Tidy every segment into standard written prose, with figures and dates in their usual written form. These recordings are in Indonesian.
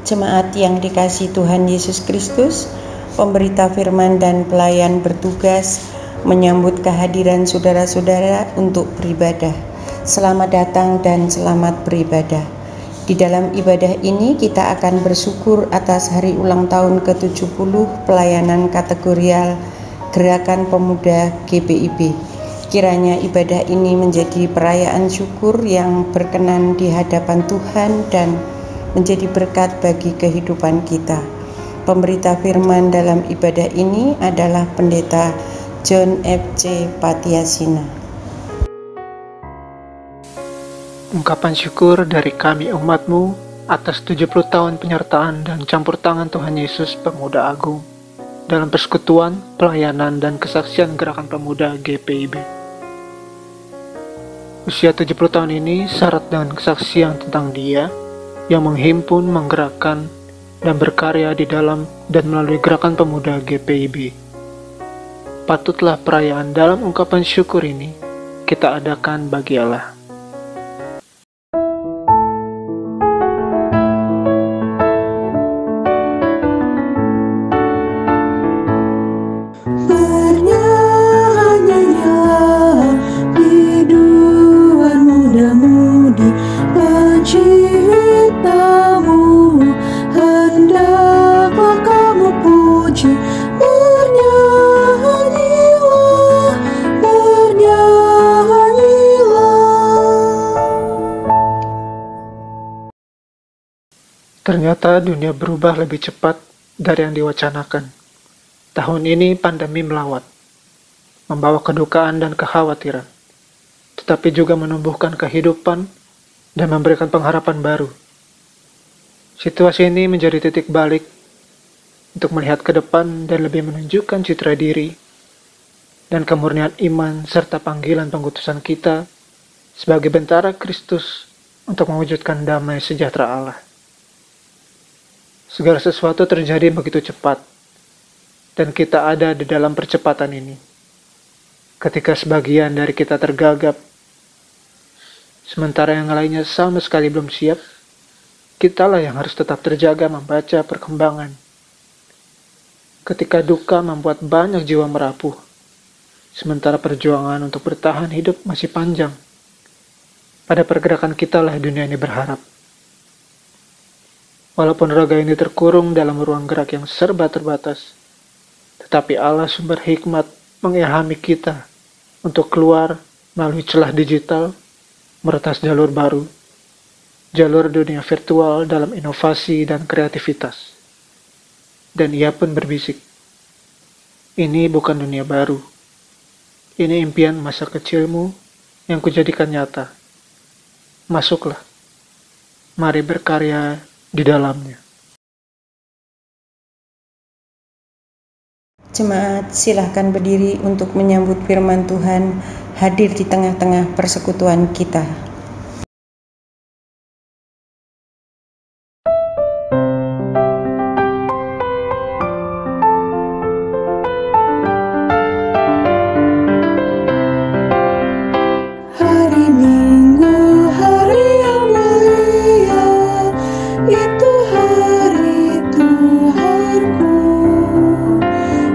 Jemaat yang dikasihi Tuhan Yesus Kristus, pemberita firman dan pelayan bertugas menyambut kehadiran saudara-saudara untuk beribadah. Selamat datang dan selamat beribadah. Di dalam ibadah ini kita akan bersyukur atas hari ulang tahun ke-70 pelayanan kategorial Gerakan Pemuda GPIB. Kiranya ibadah ini menjadi perayaan syukur yang berkenan di hadapan Tuhan dan menjadi berkat bagi kehidupan kita. Pemberita firman dalam ibadah ini adalah Pendeta John F.C. Patiasina. Ungkapan syukur dari kami umat-Mu atas 70 tahun penyertaan dan campur tangan Tuhan Yesus Pemuda Agung dalam persekutuan, pelayanan, dan kesaksian Gerakan Pemuda GPIB. Usia 70 tahun ini syarat dengan kesaksian tentang Dia yang menghimpun, menggerakkan, dan berkarya di dalam dan melalui Gerakan Pemuda GPIB. Patutlah perayaan dalam ungkapan syukur ini kita adakan bagi Allah. Ternyata dunia berubah lebih cepat dari yang diwacanakan. Tahun ini pandemi melawat, membawa kedukaan dan kekhawatiran, tetapi juga menumbuhkan kehidupan dan memberikan pengharapan baru. Situasi ini menjadi titik balik untuk melihat ke depan dan lebih menunjukkan citra diri dan kemurnian iman serta panggilan pengutusan kita sebagai bentara Kristus untuk mewujudkan damai sejahtera Allah. Segala sesuatu terjadi begitu cepat, dan kita ada di dalam percepatan ini. Ketika sebagian dari kita tergagap, sementara yang lainnya sama sekali belum siap, kitalah yang harus tetap terjaga membaca perkembangan. Ketika duka membuat banyak jiwa merapuh, sementara perjuangan untuk bertahan hidup masih panjang, pada pergerakan kitalah dunia ini berharap. Walaupun raga ini terkurung dalam ruang gerak yang serba terbatas, tetapi Allah sumber hikmat mengilhami kita untuk keluar melalui celah digital, meretas jalur baru, jalur dunia virtual dalam inovasi dan kreativitas. Dan ia pun berbisik, ini bukan dunia baru, ini impian masa kecilmu yang kujadikan nyata. Masuklah, mari berkarya di dalamnya. Jemaat, silahkan berdiri untuk menyambut firman Tuhan hadir di tengah-tengah persekutuan kita. Hari Minggu, hari yang mulia, itu hari Tuhanku.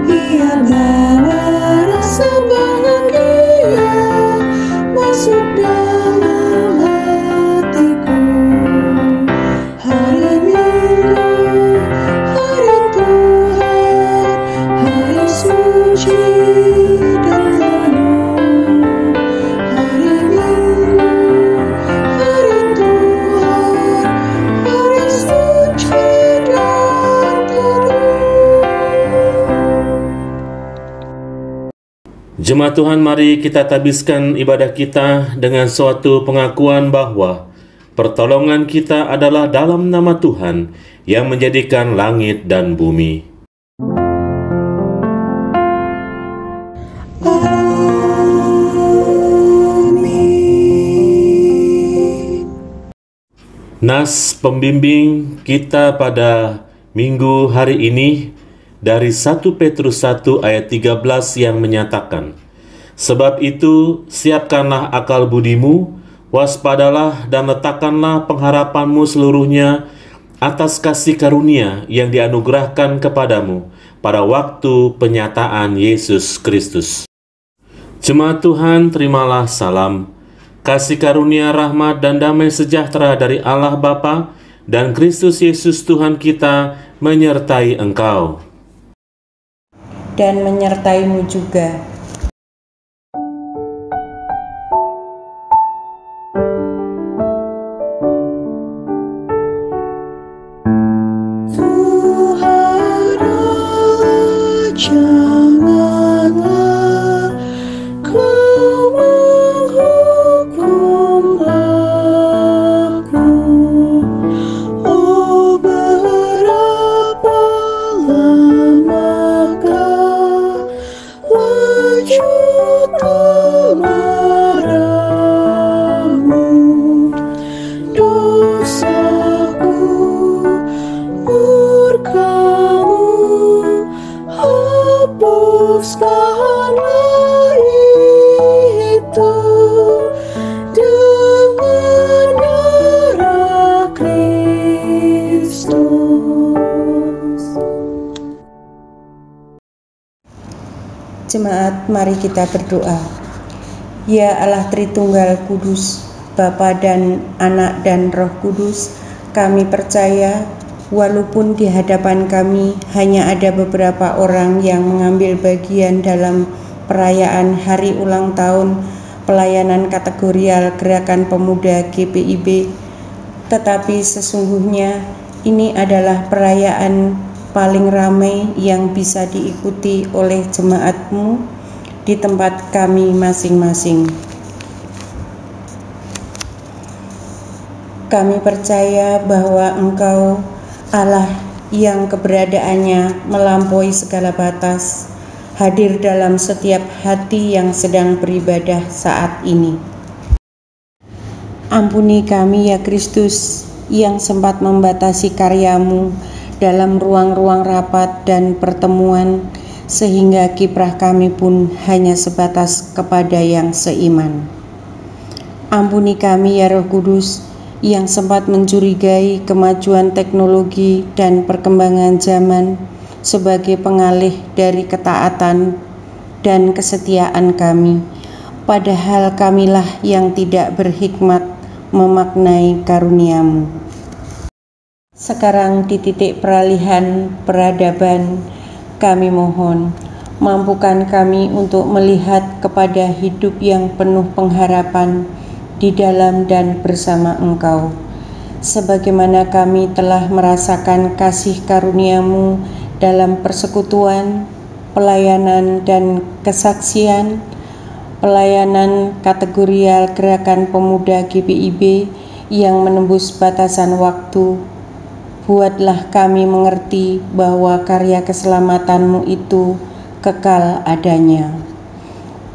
Ia bawa rasa bahagia masuk dalam Jemaat Tuhan, mari kita tabiskan ibadah kita dengan suatu pengakuan bahwa pertolongan kita adalah dalam nama Tuhan yang menjadikan langit dan bumi. Amin. Nas pembimbing kita pada minggu hari ini dari 1 Petrus 1 ayat 13 yang menyatakan, "Sebab itu siapkanlah akal budimu, waspadalah dan letakkanlah pengharapanmu seluruhnya atas kasih karunia yang dianugerahkan kepadamu pada waktu penyataan Yesus Kristus." Jemaat Tuhan, terimalah salam, kasih karunia, rahmat, dan damai sejahtera dari Allah Bapa dan Kristus Yesus Tuhan kita menyertai engkau. Dan menyertaimu juga. Tuhan Allah, janganlah Kau menghukum aku. Oh, berapa lamakah wujud amarahmu? Dosaku, murkamu, hapuskanlah itu dengan darah Kristus. Jemaat, mari kita berdoa. Ya Allah Tritunggal Kudus, Bapa dan Anak dan Roh Kudus, kami percaya walaupun di hadapan kami hanya ada beberapa orang yang mengambil bagian dalam perayaan hari ulang tahun pelayanan kategorial Gerakan Pemuda GPIB, tetapi sesungguhnya ini adalah perayaan paling ramai yang bisa diikuti oleh jemaatmu di tempat kami masing-masing. Kami percaya bahwa Engkau Allah yang keberadaannya melampaui segala batas, hadir dalam setiap hati yang sedang beribadah saat ini. Ampuni kami ya Kristus yang sempat membatasi karya-Mu dalam ruang-ruang rapat dan pertemuan, sehingga kiprah kami pun hanya sebatas kepada yang seiman. Ampuni kami ya Roh Kudus yang sempat mencurigai kemajuan teknologi dan perkembangan zaman sebagai pengalih dari ketaatan dan kesetiaan kami, padahal kamilah yang tidak berhikmat memaknai karunia-Mu. Sekarang di titik peralihan peradaban, kami mohon, mampukan kami untuk melihat kepada hidup yang penuh pengharapan di dalam dan bersama Engkau, sebagaimana kami telah merasakan kasih karunia-Mu dalam persekutuan, pelayanan dan kesaksian, pelayanan kategorial Gerakan Pemuda GPIB yang menembus batasan waktu. Buatlah kami mengerti bahwa karya keselamatan-Mu itu kekal adanya.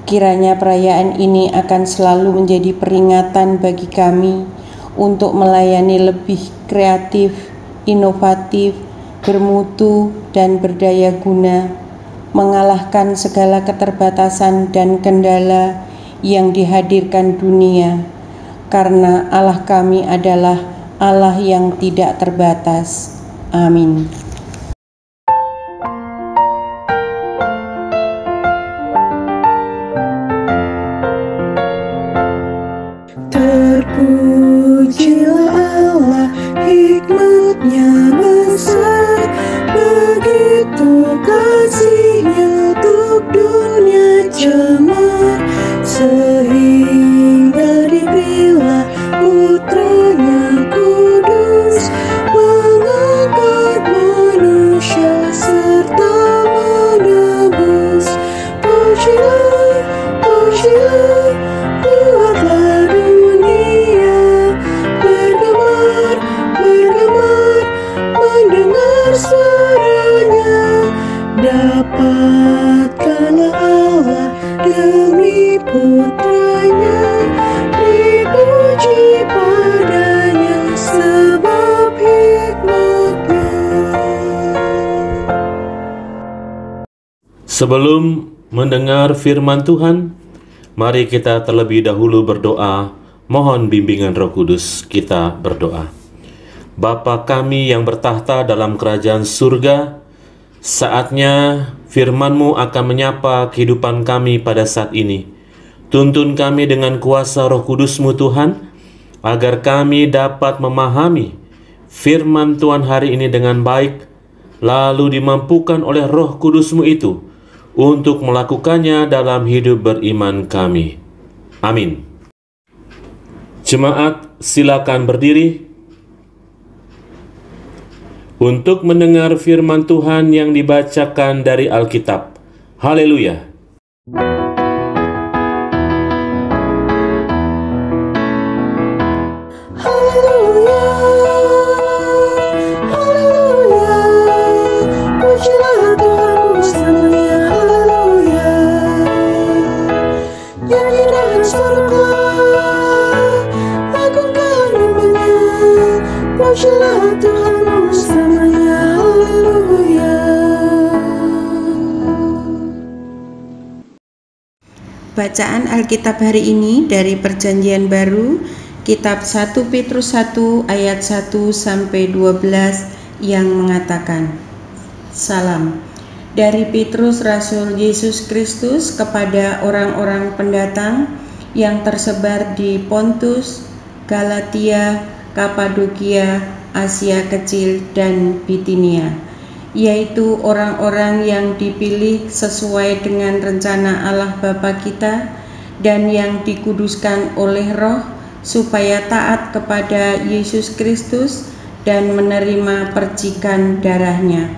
Kiranya perayaan ini akan selalu menjadi peringatan bagi kami untuk melayani lebih kreatif, inovatif, bermutu, dan berdaya guna, mengalahkan segala keterbatasan dan kendala yang dihadirkan dunia, karena Allah kami adalah Allah yang tidak terbatas. Amin. Terpujilah Allah, hikmat-Nya besar, begitu kasih-Nya untuk dunia cemar, sehingga diberilah Putra-Nya kudus, mengangkat Sebelum mendengar firman Tuhan, mari kita terlebih dahulu berdoa, mohon bimbingan Roh Kudus. Kita berdoa. Bapa kami yang bertahta dalam kerajaan surga, saatnya firman-Mu akan menyapa kehidupan kami pada saat ini. Tuntun kami dengan kuasa Roh Kudus-Mu Tuhan, agar kami dapat memahami firman Tuhan hari ini dengan baik, lalu dimampukan oleh Roh Kudus-Mu itu untuk melakukannya dalam hidup beriman kami. Amin. Jemaat, silakan berdiri untuk mendengar firman Tuhan yang dibacakan dari Alkitab. Haleluya. Haleluya, haleluya, pujilah Tuhan bersamanya, haleluya. Nyanyi dengan surga, agungkan namanya, pujilah Tuhan bersamanya, haleluya. Bacaan Alkitab hari ini dari Perjanjian Baru, Kitab 1 Petrus 1 ayat 1 sampai 12 yang mengatakan, Salam dari Petrus Rasul Yesus Kristus kepada orang-orang pendatang yang tersebar di Pontus, Galatia, Kapadokia, Asia Kecil, dan Bitinia, yaitu orang-orang yang dipilih sesuai dengan rencana Allah Bapa kita dan yang dikuduskan oleh Roh supaya taat kepada Yesus Kristus dan menerima percikan darahnya.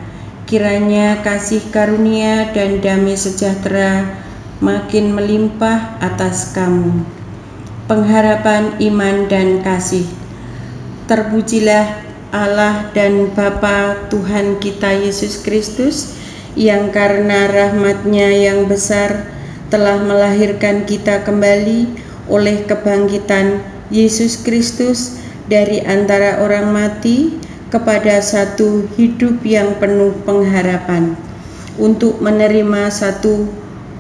Kiranya kasih karunia dan damai sejahtera makin melimpah atas kamu. Pengharapan iman dan kasih. Terpujilah Allah dan Bapa Tuhan kita Yesus Kristus, yang karena rahmat-Nya yang besar telah melahirkan kita kembali oleh kebangkitan Yesus Kristus dari antara orang mati kepada satu hidup yang penuh pengharapan, untuk menerima satu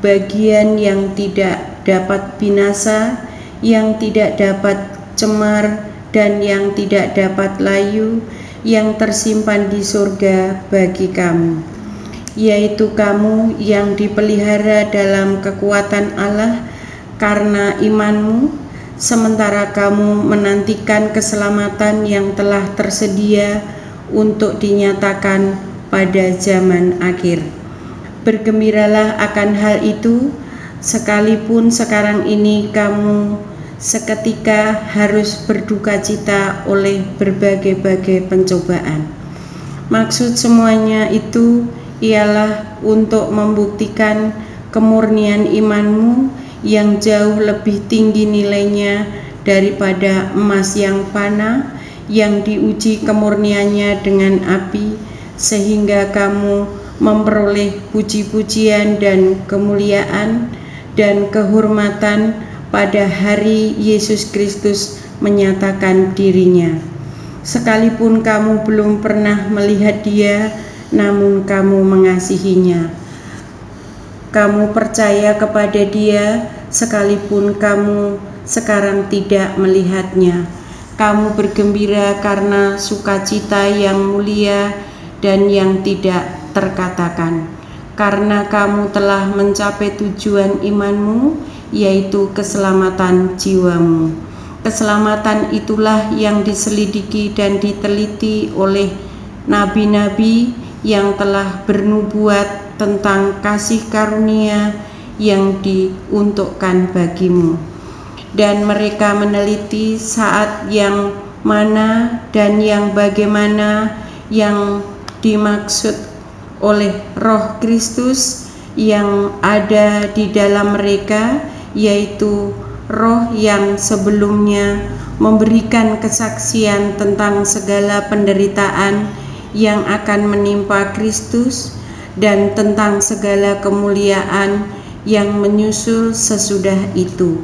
bagian yang tidak dapat binasa, yang tidak dapat cemar, dan yang tidak dapat layu, yang tersimpan di surga bagi kamu, yaitu kamu yang dipelihara dalam kekuatan Allah karena imanmu, sementara kamu menantikan keselamatan yang telah tersedia untuk dinyatakan pada zaman akhir. Bergembiralah akan hal itu, sekalipun sekarang ini kamu seketika harus berduka cita oleh berbagai-bagai pencobaan. Maksud semuanya itu ialah untuk membuktikan kemurnian imanmu yang jauh lebih tinggi nilainya daripada emas yang fana, yang diuji kemurniannya dengan api, sehingga kamu memperoleh puji-pujian dan kemuliaan dan kehormatan pada hari Yesus Kristus menyatakan dirinya. Sekalipun kamu belum pernah melihat Dia, namun kamu mengasihinya. Kamu percaya kepada Dia, sekalipun kamu sekarang tidak melihatnya. Kamu bergembira karena sukacita yang mulia dan yang tidak terkatakan, karena kamu telah mencapai tujuan imanmu, yaitu keselamatan jiwamu. Keselamatan itulah yang diselidiki dan diteliti oleh nabi-nabi yang telah bernubuat tentang kasih karunia yang diuntukkan bagimu. Dan mereka meneliti saat yang mana dan yang bagaimana yang dimaksud oleh Roh Kristus yang ada di dalam mereka, yaitu Roh yang sebelumnya memberikan kesaksian tentang segala penderitaan yang akan menimpa Kristus dan tentang segala kemuliaan yang menyusul sesudah itu.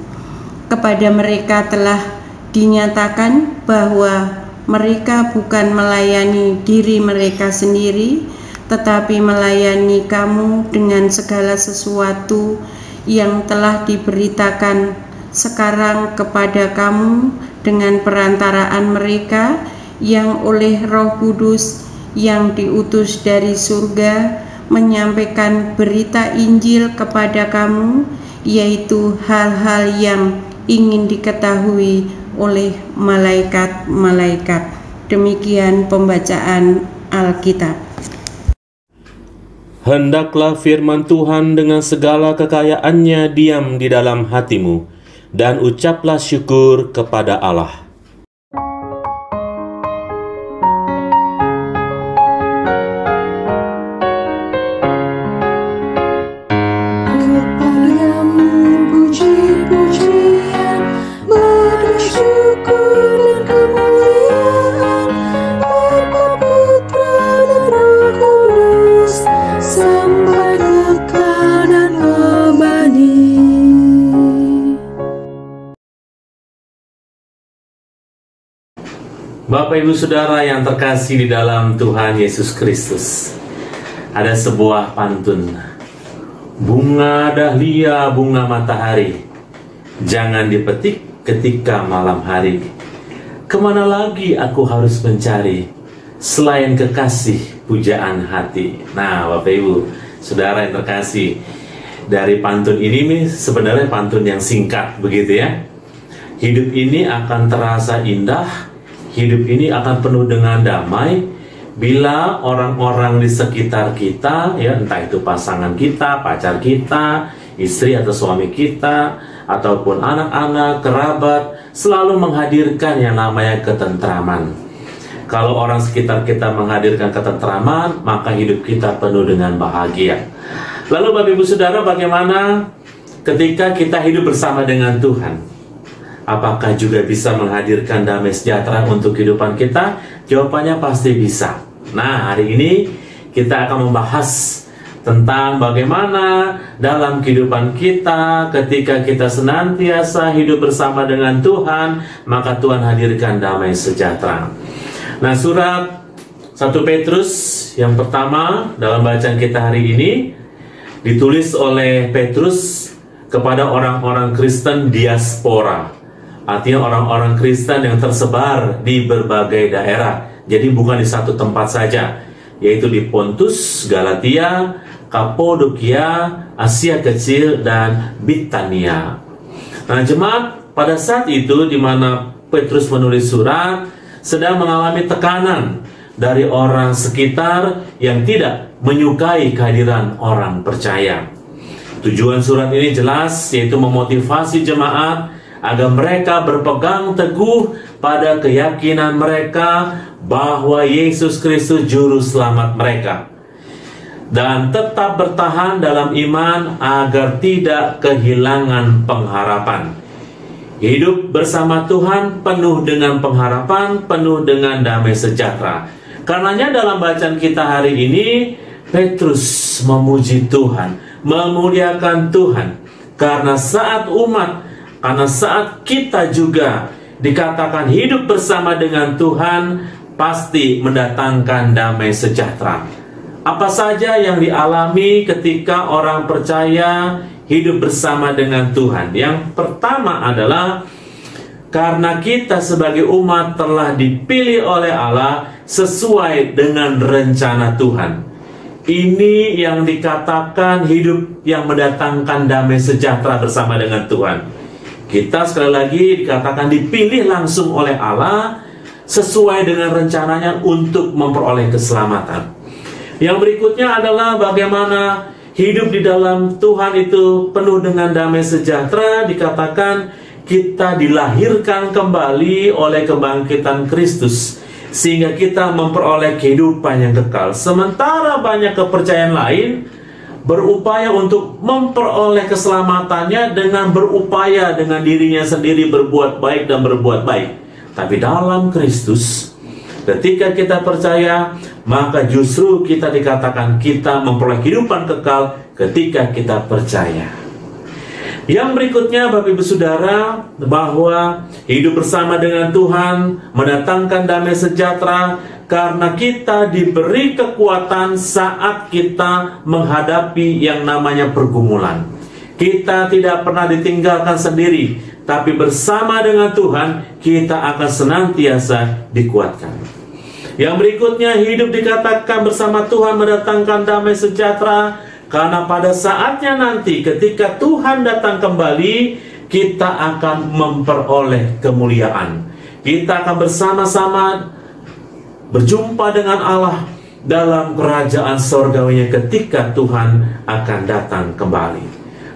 Kepada mereka telah dinyatakan bahwa mereka bukan melayani diri mereka sendiri, tetapi melayani kamu dengan segala sesuatu yang telah diberitakan sekarang kepada kamu dengan perantaraan mereka yang oleh Roh Kudus yang diutus dari surga menyampaikan berita Injil kepada kamu, yaitu hal-hal yang ingin diketahui oleh malaikat-malaikat. Demikian pembacaan Alkitab. Hendaklah firman Tuhan dengan segala kekayaannya diam di dalam hatimu, dan ucaplah syukur kepada Allah. Kepadamu puji-pujian, bersyukur dan kemuliaan, Bapa, Putra, dan Roh Kudus, sampai kekal dan abadi. Bapak Ibu Saudara yang terkasih di dalam Tuhan Yesus Kristus, ada sebuah pantun. Bunga dahlia, bunga matahari, jangan dipetik ketika malam hari. Kemana lagi aku harus mencari selain kekasih pujaan hati? Nah, Bapak Ibu Saudara yang terkasih, dari pantun ini sebenarnya pantun yang singkat begitu ya. Hidup ini akan terasa indah, hidup ini akan penuh dengan damai bila orang-orang di sekitar kita, ya, entah itu pasangan kita, pacar kita, istri atau suami kita, ataupun anak-anak, kerabat, selalu menghadirkan yang namanya ketentraman. Kalau orang sekitar kita menghadirkan ketentraman, maka hidup kita penuh dengan bahagia. Lalu Bapak Ibu Saudara, bagaimana ketika kita hidup bersama dengan Tuhan? Apakah juga bisa menghadirkan damai sejahtera untuk kehidupan kita? Jawabannya pasti bisa. Nah, hari ini kita akan membahas tentang bagaimana dalam kehidupan kita ketika kita senantiasa hidup bersama dengan Tuhan, maka Tuhan hadirkan damai sejahtera. Nah, surat 1 Petrus yang pertama dalam bacaan kita hari ini ditulis oleh Petrus kepada orang-orang Kristen diaspora. Artinya orang-orang Kristen yang tersebar di berbagai daerah. Jadi bukan di satu tempat saja, yaitu di Pontus, Galatia, Kapadokia, Asia Kecil, dan Bitania. Nah, jemaat pada saat itu di mana Petrus menulis surat sedang mengalami tekanan dari orang sekitar yang tidak menyukai kehadiran orang percaya. Tujuan surat ini jelas, yaitu memotivasi jemaat agar mereka berpegang teguh pada keyakinan mereka bahwa Yesus Kristus juru selamat mereka, dan tetap bertahan dalam iman agar tidak kehilangan pengharapan. Hidup bersama Tuhan penuh dengan pengharapan, penuh dengan damai sejahtera. Karenanya dalam bacaan kita hari ini, Petrus memuji Tuhan, memuliakan Tuhan, karena saat kita juga dikatakan hidup bersama dengan Tuhan, pasti mendatangkan damai sejahtera. Apa saja yang dialami ketika orang percaya hidup bersama dengan Tuhan? Yang pertama adalah karena kita sebagai umat telah dipilih oleh Allah sesuai dengan rencana Tuhan. Ini yang dikatakan hidup yang mendatangkan damai sejahtera bersama dengan Tuhan. Kita sekali lagi dikatakan dipilih langsung oleh Allah sesuai dengan rencananya untuk memperoleh keselamatan. Yang berikutnya adalah bagaimana hidup di dalam Tuhan itu penuh dengan damai sejahtera. Dikatakan kita dilahirkan kembali oleh kebangkitan Kristus, sehingga kita memperoleh kehidupan yang kekal. Sementara banyak kepercayaan lain berupaya untuk memperoleh keselamatannya dengan berupaya dengan dirinya sendiri berbuat baik dan berbuat baik. Tapi dalam Kristus, ketika kita percaya, maka justru kita dikatakan kita memperoleh kehidupan kekal ketika kita percaya. Yang berikutnya Bapak Ibu Saudara, bahwa hidup bersama dengan Tuhan mendatangkan damai sejahtera karena kita diberi kekuatan saat kita menghadapi yang namanya pergumulan. Kita tidak pernah ditinggalkan sendiri, tapi bersama dengan Tuhan kita akan senantiasa dikuatkan. Yang berikutnya, hidup dikatakan bersama Tuhan mendatangkan damai sejahtera, karena pada saatnya nanti ketika Tuhan datang kembali, kita akan memperoleh kemuliaan. Kita akan bersama-sama berjumpa dengan Allah dalam kerajaan sorgawinya ketika Tuhan akan datang kembali.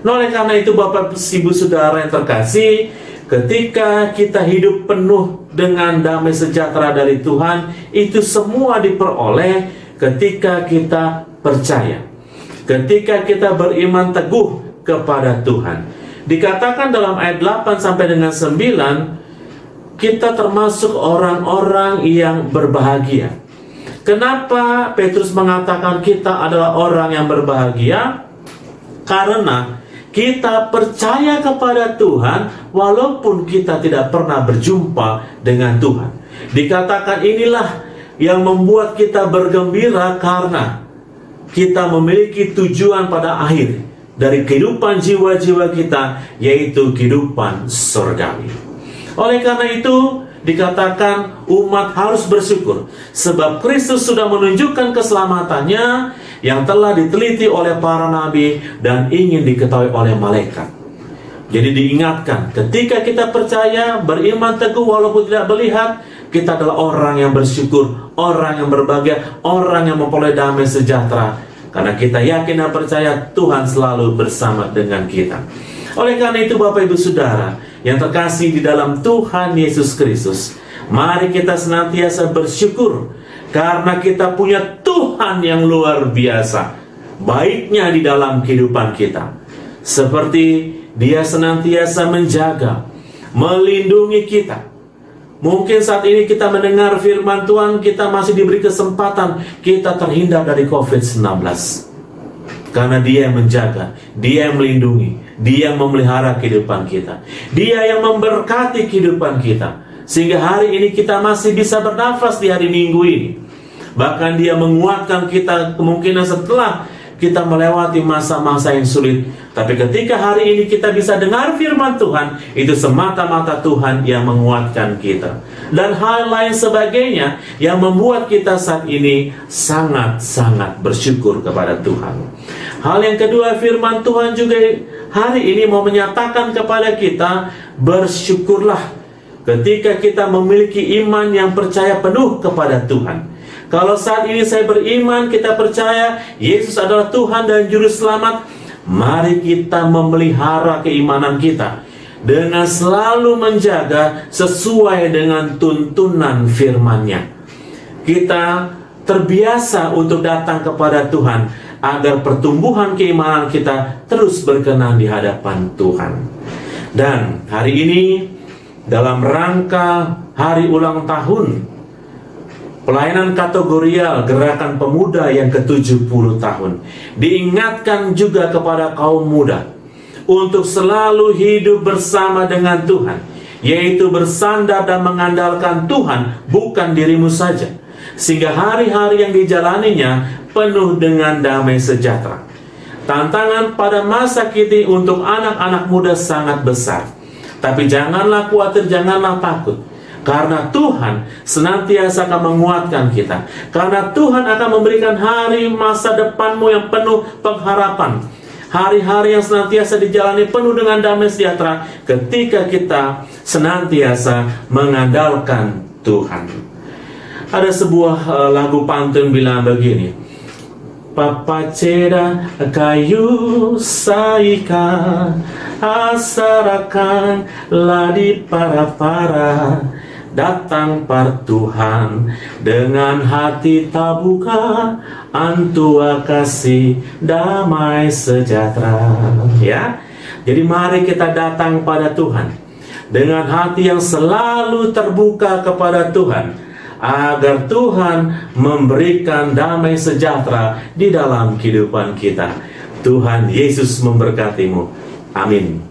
Nah, oleh karena itu Bapak Ibu Saudara yang terkasih, ketika kita hidup penuh dengan damai sejahtera dari Tuhan, itu semua diperoleh ketika kita percaya, ketika kita beriman teguh kepada Tuhan. Dikatakan dalam ayat 8 sampai dengan 9, kita termasuk orang-orang yang berbahagia. Kenapa Petrus mengatakan kita adalah orang yang berbahagia? Karena kita percaya kepada Tuhan walaupun kita tidak pernah berjumpa dengan Tuhan. Dikatakan inilah yang membuat kita bergembira karena kita memiliki tujuan pada akhir dari kehidupan jiwa-jiwa kita, yaitu kehidupan surgawi. Oleh karena itu, dikatakan umat harus bersyukur, sebab Kristus sudah menunjukkan keselamatannya yang telah diteliti oleh para nabi dan ingin diketahui oleh malaikat. Jadi diingatkan, ketika kita percaya, beriman teguh walaupun tidak melihat, kita adalah orang yang bersyukur, orang yang berbahagia, orang yang memperoleh damai sejahtera. Karena kita yakin dan percaya Tuhan selalu bersama dengan kita. Oleh karena itu Bapak Ibu Saudara yang terkasih di dalam Tuhan Yesus Kristus, mari kita senantiasa bersyukur karena kita punya Tuhan yang luar biasa, baiknya di dalam kehidupan kita. Seperti Dia senantiasa menjaga, melindungi kita. Mungkin saat ini kita mendengar firman Tuhan, kita masih diberi kesempatan kita terhindar dari COVID-19. Karena Dia yang menjaga, Dia yang melindungi, Dia yang memelihara kehidupan kita, Dia yang memberkati kehidupan kita, sehingga hari ini kita masih bisa bernafas di hari Minggu ini. Bahkan Dia menguatkan kita kemungkinan setelah kita melewati masa-masa yang sulit. Tapi ketika hari ini kita bisa dengar firman Tuhan, itu semata-mata Tuhan yang menguatkan kita. Dan hal lain sebagainya yang membuat kita saat ini sangat-sangat bersyukur kepada Tuhan. Hal yang kedua, firman Tuhan juga hari ini mau menyatakan kepada kita, bersyukurlah ketika kita memiliki iman yang percaya penuh kepada Tuhan. Kalau saat ini saya beriman, kita percaya Yesus adalah Tuhan dan Juru Selamat, mari kita memelihara keimanan kita dengan selalu menjaga sesuai dengan tuntunan firman-Nya. Kita terbiasa untuk datang kepada Tuhan agar pertumbuhan keimanan kita terus berkenan di hadapan Tuhan. Dan hari ini dalam rangka hari ulang tahun pelayanan kategorial Gerakan Pemuda yang ke-70 tahun, diingatkan juga kepada kaum muda untuk selalu hidup bersama dengan Tuhan, yaitu bersandar dan mengandalkan Tuhan, bukan dirimu saja, sehingga hari-hari yang dijalaninya penuh dengan damai sejahtera. Tantangan pada masa kini untuk anak-anak muda sangat besar, tapi janganlah khawatir, janganlah takut. Karena Tuhan senantiasa akan menguatkan kita. Karena Tuhan akan memberikan hari masa depanmu yang penuh pengharapan. Hari-hari yang senantiasa dijalani penuh dengan damai sejahtera ketika kita senantiasa mengandalkan Tuhan. Ada sebuah lagu pantun bilang begini, Papacera kayu saika asarakan ladi para datang par Tuhan dengan hati terbuka, antua kasih damai sejahtera. Ya, jadi mari kita datang pada Tuhan dengan hati yang selalu terbuka kepada Tuhan, agar Tuhan memberikan damai sejahtera di dalam kehidupan kita. Tuhan Yesus memberkatimu. Amin.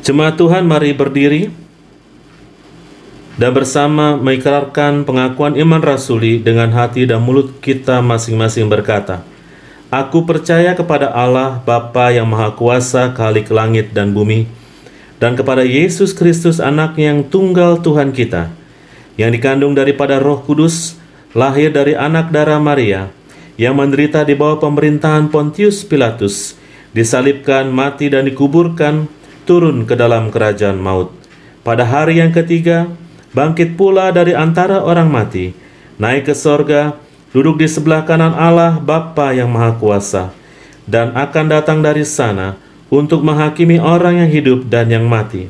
Jemaat Tuhan, mari berdiri dan bersama mengikrarkan pengakuan iman rasuli dengan hati dan mulut kita masing-masing berkata, Aku percaya kepada Allah, Bapa yang Maha Kuasa, Khalik langit dan bumi, dan kepada Yesus Kristus, Anak-Nya yang tunggal Tuhan kita, yang dikandung daripada Roh Kudus, lahir dari anak darah Maria, yang menderita di bawah pemerintahan Pontius Pilatus, disalibkan, mati dan dikuburkan, turun ke dalam kerajaan maut. Pada hari yang ketiga, bangkit pula dari antara orang mati, naik ke sorga, duduk di sebelah kanan Allah Bapa yang Maha Kuasa, dan akan datang dari sana untuk menghakimi orang yang hidup dan yang mati.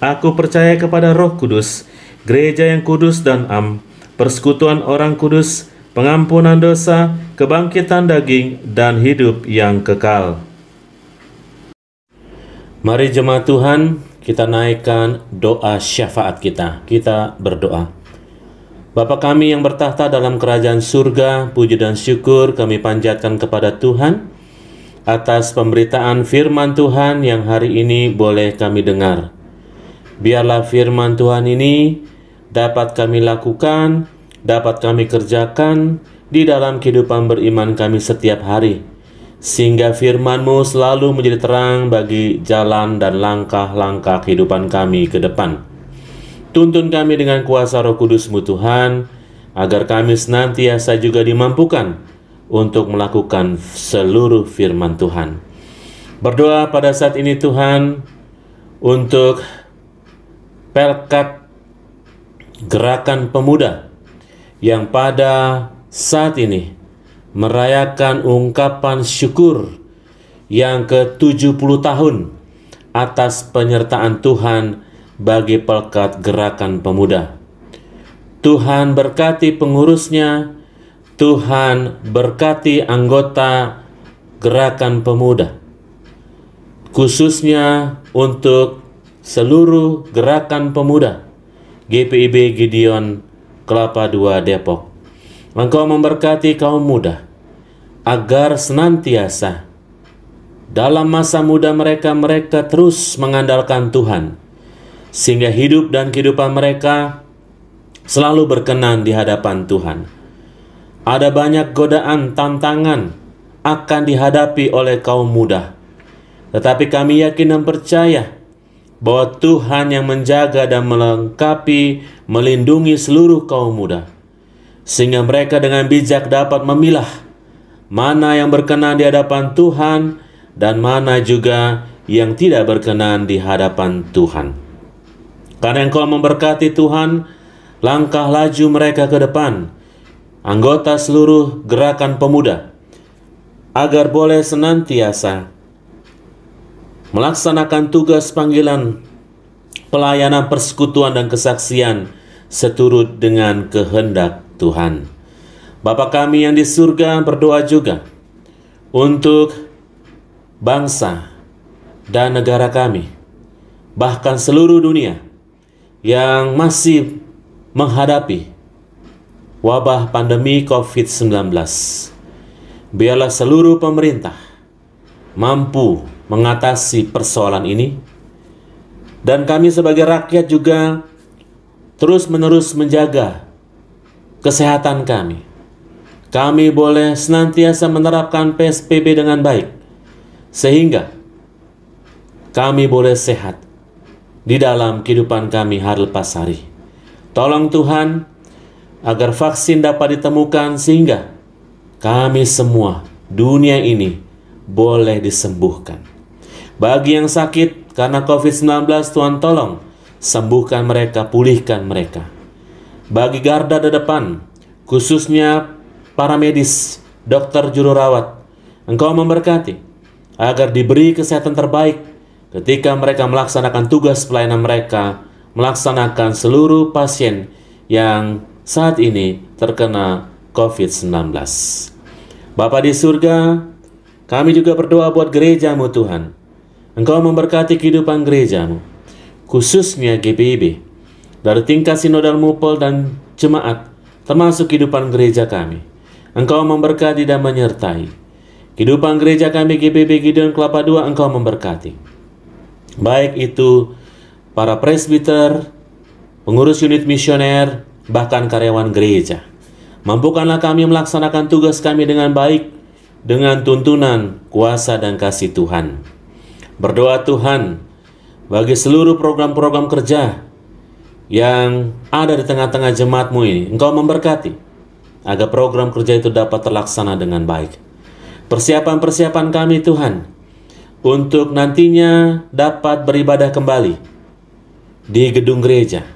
Aku percaya kepada Roh Kudus, gereja yang kudus dan am, persekutuan orang kudus, pengampunan dosa, kebangkitan daging, dan hidup yang kekal. Mari jemaat Tuhan, kita naikkan doa syafaat kita. Kita berdoa. Bapa kami yang bertahta dalam kerajaan surga, puji dan syukur kami panjatkan kepada Tuhan atas pemberitaan firman Tuhan yang hari ini boleh kami dengar. Biarlah firman Tuhan ini dapat kami lakukan, dapat kami kerjakan di dalam kehidupan beriman kami setiap hari, sehingga firman-Mu selalu menjadi terang bagi jalan dan langkah-langkah kehidupan kami ke depan. Tuntun kami dengan kuasa Roh Kudus-Mu Tuhan, agar kami senantiasa juga dimampukan untuk melakukan seluruh firman Tuhan. Berdoa pada saat ini Tuhan, untuk Pelkat Gerakan Pemuda yang pada saat ini merayakan ungkapan syukur yang ke-70 tahun atas penyertaan Tuhan bagi Pelkat Gerakan Pemuda. Tuhan berkati pengurusnya, Tuhan berkati anggota Gerakan Pemuda, khususnya untuk seluruh Gerakan Pemuda GPIB Gideon Kelapa II Depok. Engkau memberkati kaum muda agar senantiasa dalam masa muda mereka terus mengandalkan Tuhan, sehingga hidup dan kehidupan mereka selalu berkenan di hadapan Tuhan. Ada banyak godaan, tantangan akan dihadapi oleh kaum muda, tetapi kami yakin dan percaya bahwa Tuhan yang menjaga dan melengkapi, melindungi seluruh kaum muda, sehingga mereka dengan bijak dapat memilah mana yang berkenan di hadapan Tuhan dan mana juga yang tidak berkenan di hadapan Tuhan. Karena Engkau memberkati Tuhan, langkah laju mereka ke depan, anggota seluruh Gerakan Pemuda, agar boleh senantiasa melaksanakan tugas panggilan pelayanan persekutuan dan kesaksian seturut dengan kehendak Tuhan. Bapa kami yang di surga, berdoa juga untuk bangsa dan negara kami, bahkan seluruh dunia yang masih menghadapi wabah pandemi COVID-19. Biarlah seluruh pemerintah mampu mengatasi persoalan ini, dan kami sebagai rakyat juga terus-menerus menjaga kesehatan kami. Kami boleh senantiasa menerapkan PSBB dengan baik, sehingga kami boleh sehat di dalam kehidupan kami hari lepas hari. Tolong Tuhan agar vaksin dapat ditemukan sehingga kami semua, dunia ini, boleh disembuhkan. Bagi yang sakit karena COVID-19, Tuhan tolong sembuhkan mereka, pulihkan mereka. Bagi garda terdepan, khususnya para medis, dokter juru rawat, Engkau memberkati agar diberi kesehatan terbaik ketika mereka melaksanakan tugas pelayanan mereka, melaksanakan seluruh pasien yang saat ini terkena COVID-19. Bapa di surga, kami juga berdoa buat gereja-Mu Tuhan. Engkau memberkati kehidupan gereja-Mu, khususnya GPIB, dari tingkat sinodal mupol dan jemaat, termasuk kehidupan gereja kami. Engkau memberkati dan menyertai kehidupan gereja kami GPIB Gideon Kelapa II. Engkau memberkati. baik itu para presbiter, pengurus unit misioner, bahkan karyawan gereja. Mampukanlah kami melaksanakan tugas kami dengan baik, dengan tuntunan, kuasa, dan kasih Tuhan. Berdoa Tuhan, bagi seluruh program-program kerja yang ada di tengah-tengah jemaat-Mu ini, Engkau memberkati, agar program kerja itu dapat terlaksana dengan baik. Persiapan-persiapan kami Tuhan, untuk nantinya dapat beribadah kembali di gedung gereja.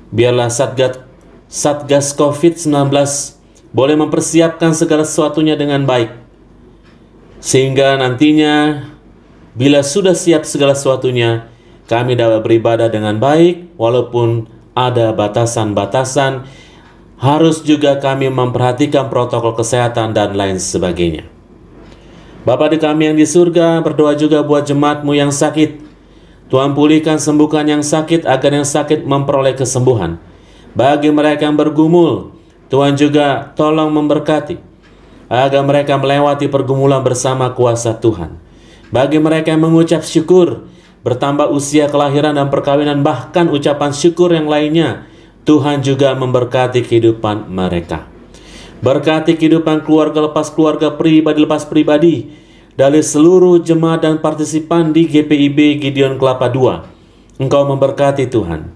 Biarlah Satgas COVID-19 boleh mempersiapkan segala sesuatunya dengan baik, sehingga nantinya bila sudah siap segala sesuatunya, kami dapat beribadah dengan baik, walaupun ada batasan-batasan. Harus juga kami memperhatikan protokol kesehatan dan lain sebagainya. Bapa di kami yang di surga, berdoa juga buat jemaat-Mu yang sakit. Tuhan pulihkan, sembuhkan yang sakit, agar yang sakit memperoleh kesembuhan. Bagi mereka yang bergumul, Tuhan juga tolong memberkati, agar mereka melewati pergumulan bersama kuasa Tuhan. Bagi mereka yang mengucap syukur, bertambah usia kelahiran dan perkawinan, bahkan ucapan syukur yang lainnya, Tuhan juga memberkati kehidupan mereka. Berkati kehidupan keluarga lepas keluarga, pribadi lepas pribadi, dari seluruh jemaat dan partisipan di GPIB Gideon Kelapa II. Engkau memberkati Tuhan,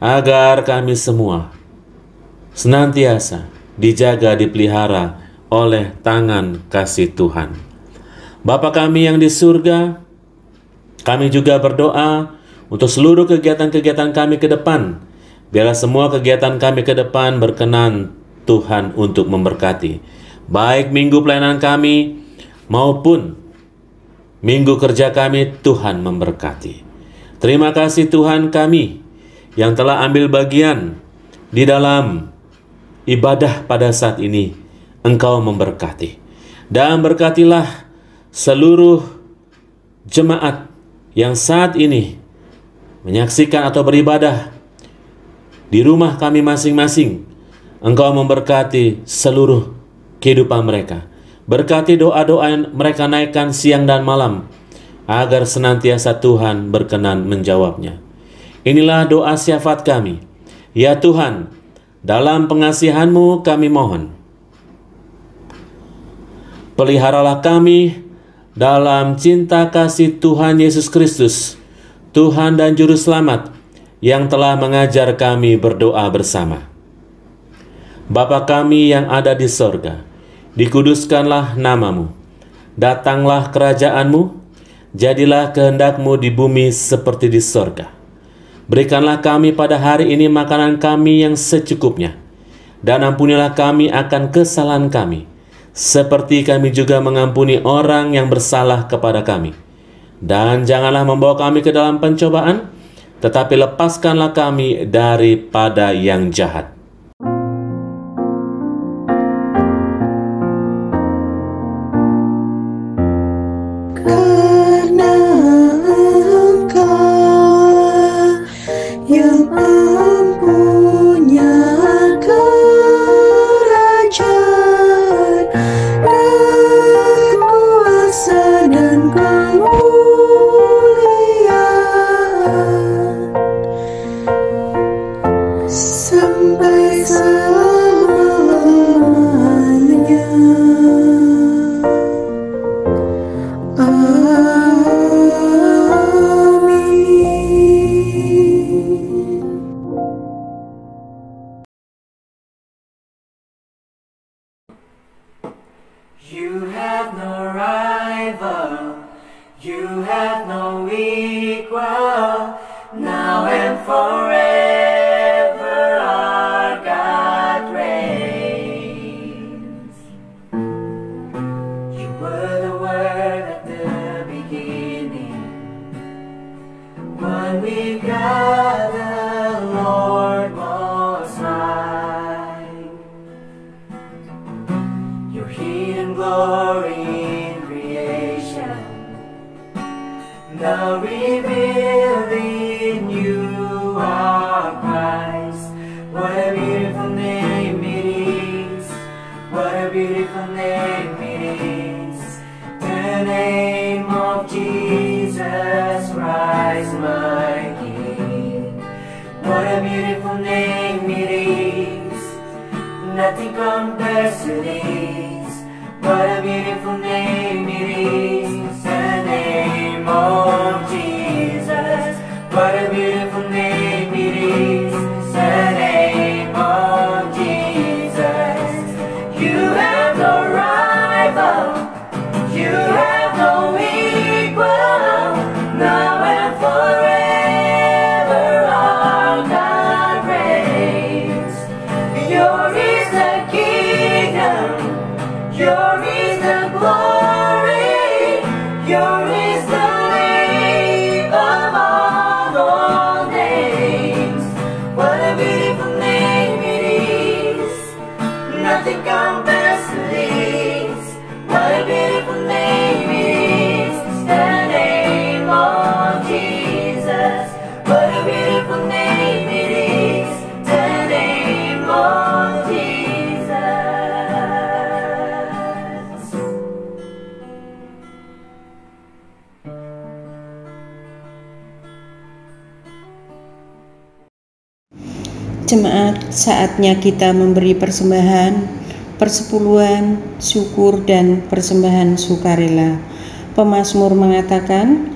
agar kami semua senantiasa dijaga, dipelihara oleh tangan kasih Tuhan. Bapa kami yang di surga, kami juga berdoa untuk seluruh kegiatan-kegiatan kami ke depan. Biarlah semua kegiatan kami ke depan berkenan Tuhan untuk memberkati, baik minggu pelayanan kami maupun minggu kerja kami. Tuhan memberkati. Terima kasih Tuhan kami yang telah ambil bagian di dalam ibadah pada saat ini. Engkau memberkati, dan berkatilah seluruh jemaat yang saat ini menyaksikan atau beribadah di rumah kami masing-masing. Engkau memberkati seluruh kehidupan mereka. Berkati doa-doa yang mereka naikkan siang dan malam, agar senantiasa Tuhan berkenan menjawabnya. Inilah doa syafaat kami. Ya Tuhan, dalam pengasihan-Mu kami mohon, peliharalah kami dalam cinta kasih Tuhan Yesus Kristus, Tuhan dan Juru Selamat, yang telah mengajar kami berdoa bersama. Bapa kami yang ada di sorga, dikuduskanlah nama-Mu, datanglah kerajaan-Mu, jadilah kehendak-Mu di bumi seperti di sorga. Berikanlah kami pada hari ini makanan kami yang secukupnya, dan ampunilah kami akan kesalahan kami, seperti kami juga mengampuni orang yang bersalah kepada kami. Dan janganlah membawa kami ke dalam pencobaan, tetapi lepaskanlah kami daripada yang jahat. Karena Engkau yang mempunyai kerajaan dan kuasa dan kemuliaan sampai selama-lamanya. You have no rival, you have no equal, now and forever our God reigns. You were the Word at the beginning, one with God the Lord Most High. Your hidden glory in creation, now revealed in you are Christ. What a beautiful name it is, what a beautiful name it is, the name of Jesus Jesus Christ, my King. What a beautiful name it is. Nothing compares to this. What a beautiful name it is. The name of Jesus. What a beautiful name it is. The name of Jesus. You have no rival. You have no equal. Now and forever our God reigns. Yours is the kingdom. Yours is the glory. Yours is the name above all names. What a beautiful name it is. Nothing compares to this. What a beautiful name it is. The name of Jesus. What a beautiful name it is. The name of Jesus. Jemaat, saatnya kita memberi persembahan, persepuluhan, syukur, dan persembahan sukarela. Pemazmur mengatakan,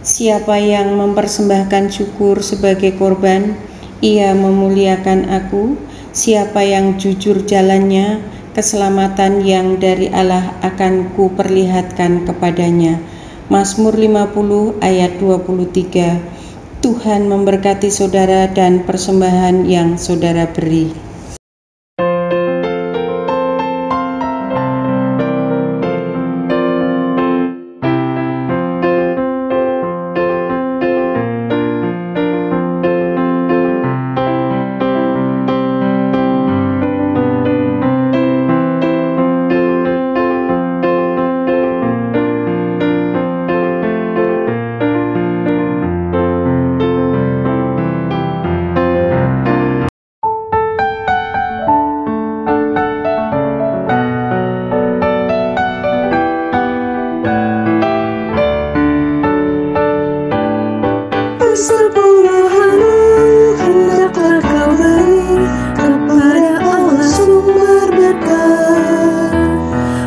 siapa yang mempersembahkan syukur sebagai korban, ia memuliakan aku. Siapa yang jujur jalannya, keselamatan yang dari Allah akan kuperlihatkan kepadanya. Mazmur 50 ayat 23. Tuhan memberkati saudara dan persembahan yang saudara beri. Persepuluhanmu hendaklah kau beri kepada Allah sumber berkah.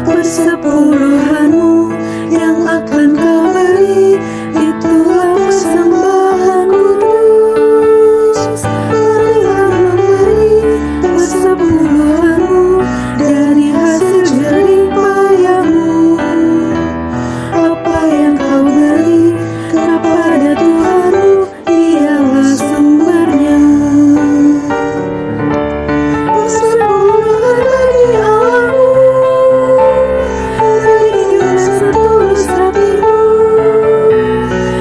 Persepuluhanmu yang akan kau beri, itulah persembahan kudus. Marilah memberi persepuluhanmu dari hasil jerih payahmu. Apa yang kau beri kepada Tuhanmu, ialah sumbernya. Persepuluhan bagi Allahmu, berinya setulus hatimu.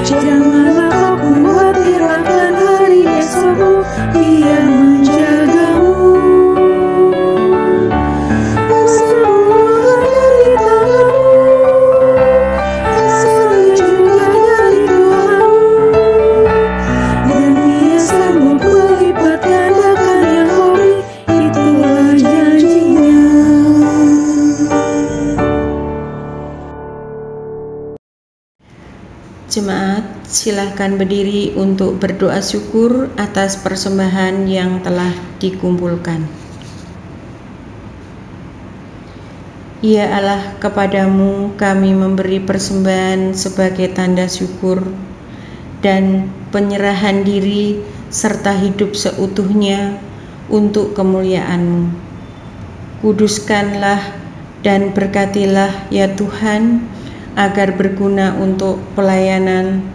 Janganlah kau khawatir akan hari esokmu, Dia menjagamu. Persepuluhan dari tanganmu, asalnya juga dari Tuhanmu, dan Dia sanggup melipat gandakan yang kau beri, itulah janjinya. Jemaat, silahkan berdiri untuk berdoa syukur atas persembahan yang telah dikumpulkan. Ya Allah, kepadamu kami memberi persembahan sebagai tanda syukur dan penyerahan diri serta hidup seutuhnya untuk kemuliaan-Mu. Kuduskanlah dan berkatilah ya Tuhan, agar berguna untuk pelayanan,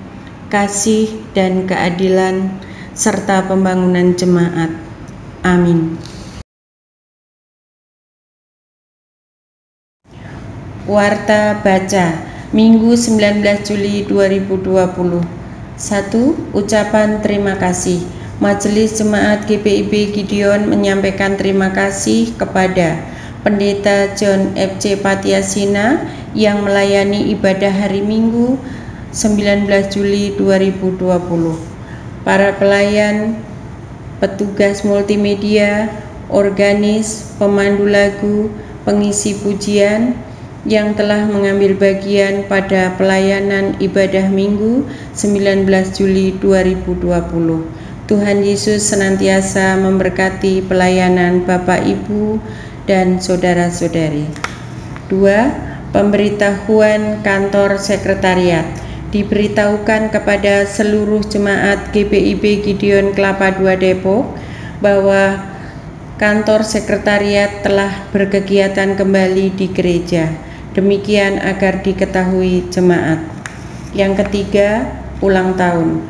kasih, dan keadilan, serta pembangunan jemaat. Amin. Warta Baca, Minggu 19 Juli 2020. 1. Ucapan terima kasih. Majelis Jemaat GPIB Gideon menyampaikan terima kasih kepada Pendeta John F.C. Patiasina yang melayani ibadah hari Minggu 19 Juli 2020. Para pelayan, petugas multimedia, organis, pemandu lagu, pengisi pujian, yang telah mengambil bagian pada pelayanan ibadah Minggu 19 Juli 2020. Tuhan Yesus senantiasa memberkati pelayanan Bapak Ibu dan saudara-saudari. 2. Pemberitahuan kantor sekretariat. Diberitahukan kepada seluruh jemaat GPIB Gideon Kelapa II Depok bahwa kantor sekretariat telah berkegiatan kembali di gereja. Demikian agar diketahui jemaat. Yang ketiga, ulang tahun.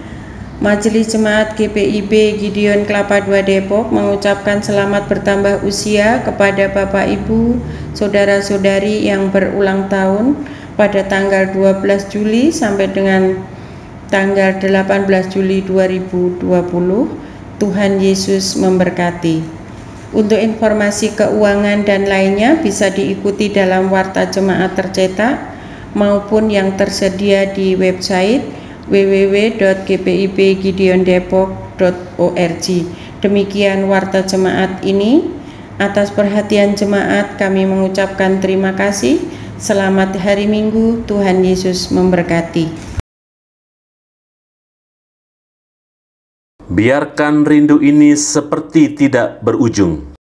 Majelis Jemaat GPIB Gideon Kelapa II Depok mengucapkan selamat bertambah usia kepada Bapak Ibu, saudara-saudari yang berulang tahun pada tanggal 12 Juli sampai dengan tanggal 18 Juli 2020. Tuhan Yesus memberkati. Untuk informasi keuangan dan lainnya bisa diikuti dalam warta jemaat tercetak maupun yang tersedia di website www.gpibgideondepok.org. Demikian warta jemaat ini. Atas perhatian jemaat kami mengucapkan terima kasih. Selamat hari Minggu, Tuhan Yesus memberkati. Biarkan rindu ini seperti tidak berujung,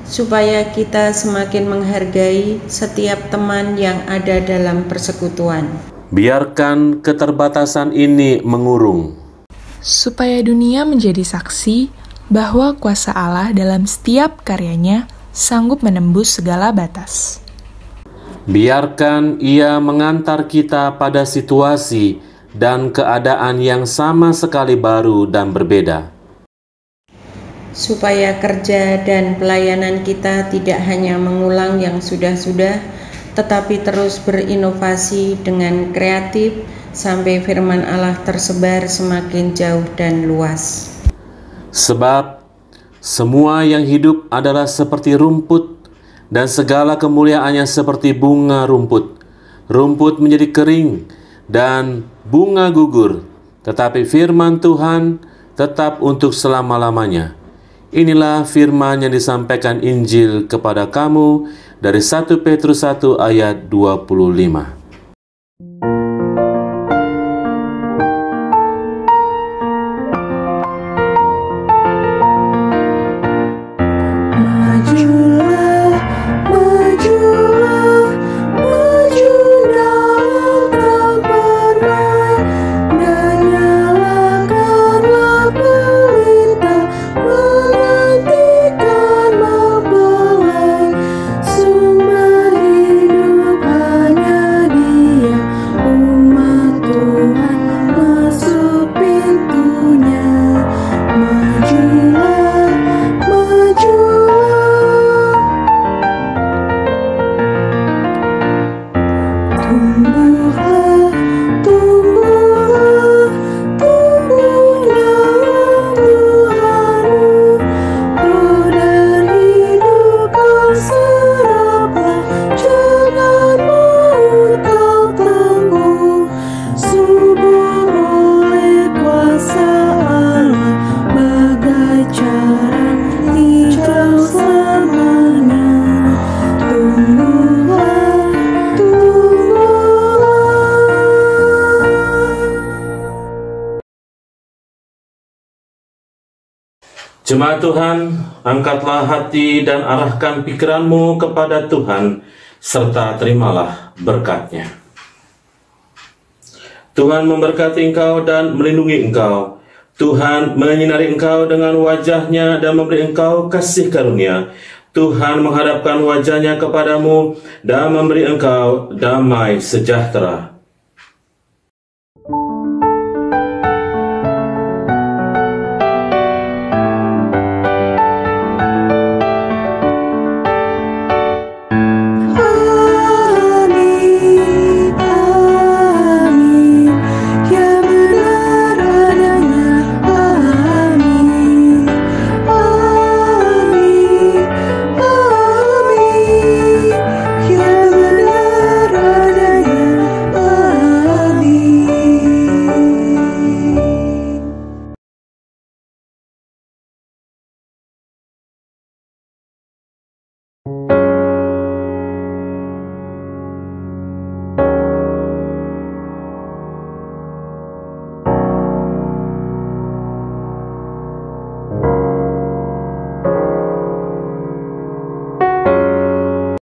supaya kita semakin menghargai setiap teman yang ada dalam persekutuan. Biarkan keterbatasan ini mengurung, supaya dunia menjadi saksi bahwa kuasa Allah dalam setiap karyanya sanggup menembus segala batas. Biarkan ia mengantar kita pada situasi dan keadaan yang sama sekali baru dan berbeda, supaya kerja dan pelayanan kita tidak hanya mengulang yang sudah-sudah, tetapi terus berinovasi dengan kreatif sampai firman Allah tersebar semakin jauh dan luas. Sebab semua yang hidup adalah seperti rumput, dan segala kemuliaannya seperti bunga rumput. Rumput menjadi kering dan bunga gugur, tetapi firman Tuhan tetap untuk selama-lamanya. Inilah firman yang disampaikan Injil kepada kamu dari 1 Petrus 1 ayat 25. Jemaat Tuhan, angkatlah hati dan arahkan pikiranmu kepada Tuhan, serta terimalah berkat-Nya. Tuhan memberkati engkau dan melindungi engkau. Tuhan menyinari engkau dengan wajah-Nya dan memberi engkau kasih karunia. Tuhan menghadapkan wajah-Nya kepadamu dan memberi engkau damai sejahtera.